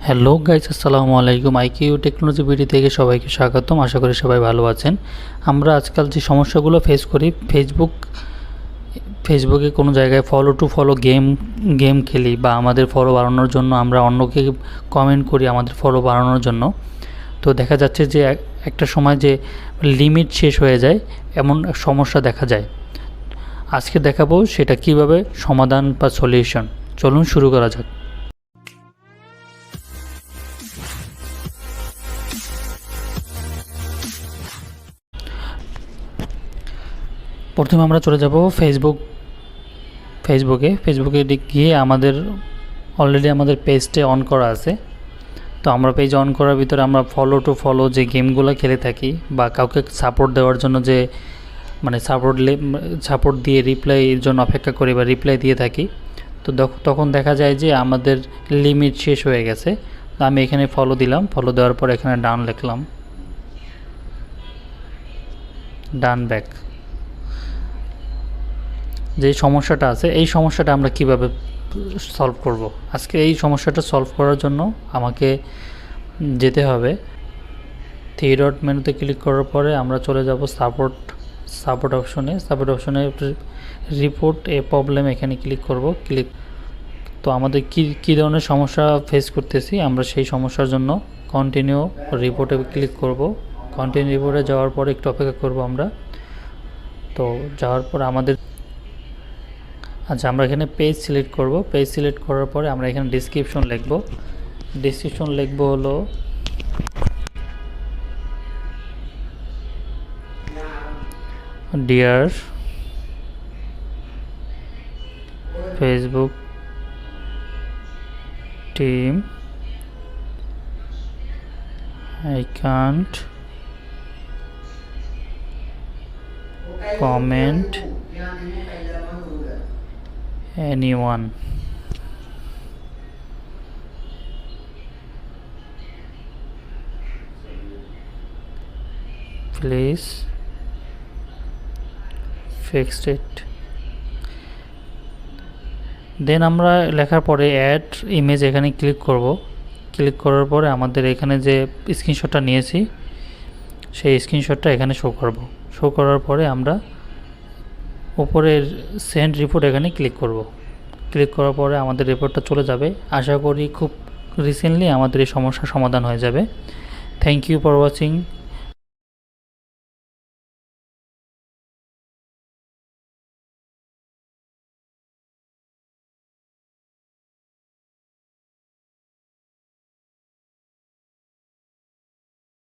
Hello guys, আসসালামু আলাইকুম। IQ technology ভিডি থেকে সবাইকে স্বাগতম। আশা করি সবাই ভালো আছেন। আমরা আজকাল যে সমস্যাগুলো ফেস করি, ফেসবুকে কোনো জায়গায় ফলো টু ফলো গেম খেলি বা আমাদের ফলো বাড়ানোর জন্য আমরা অন্যকে কমেন্ট করি আমাদের ফলো বাড়ানোর জন্য। তো দেখা যাচ্ছে যে একটা সময় যে লিমিট শেষ হয়ে যায়, এমন সমস্যা দেখা যায়। আজকে দেখাবো সেটা কিভাবে সমাধান বা সলিউশন। চলুন শুরু করা যাক। প্রথমে আমরা চলে যাব ফেসবুকে গিয়ে অলরেডি আমাদের পেজটা অন করা আছে। তো আমরা পেজ অন করার ভিতরে আমরা ফলো টু ফলো যে গেমগুলো খেলে থাকি বা কাউকে সাপোর্ট দেওয়ার জন্য যে সাপোর্ট দিয়ে রিপ্লাইয়ের জন্য অপেক্ষা করি বা রিপ্লাই দিয়ে থাকি। তো তখন দেখা যায় যে আমাদের লিমিট শেষ হয়ে গেছে। তো আমি এখানে ফলো দিলাম, ফলো দেওয়ার পর এখানে ডান লিখলাম, ডান ব্যাক। যে সমস্যাটা আছে এই সমস্যাটা আমরা কিভাবে সলভ করব। আজকে এই সমস্যাটা সলভ করার জন্য আমাকে যেতে হবে থ্রি ডট মেনুতে ক্লিক করার পরে আমরা চলে যাব সাপোর্ট অপশনে রিপোর্ট এ প্রবলেম, এখানে ক্লিক করব। তো আমাদের কী ধরনের সমস্যা ফেস করতেছি আমরা সেই সমস্যার জন্য কন্টিনিউ রিপোর্টে ক্লিক করব। কন্টিনিউ রিপোর্টে যাওয়ার পরে একটু অপেক্ষা করব আমরা। তো যাওয়ার পর আমরা এখানে পেজ সিলেক্ট করব। পেজ সিলেক্ট করার পরে আমরা এখানে ডেসক্রিপশন লিখব হলো dear Facebook team, I can't comment anyone. Please fix it. দেন আমরা লেখার পরে অ্যাড ইমেজ এখানে ক্লিক করব। ক্লিক করার পরে আমাদের এখানে যে স্ক্রিনশটটা নিয়েছি সেই স্ক্রিনশটটা এখানে শো করার পরে আমরা উপরের সেন্ড রিপোর্ট এখানে ক্লিক করব। ক্লিক করার পরে আমাদের রিপোর্টটা চলে যাবে। আশা করি খুব রিসেন্টলি আমাদের এই সমস্যার সমাধান হয়ে যাবে। Thank you for watching.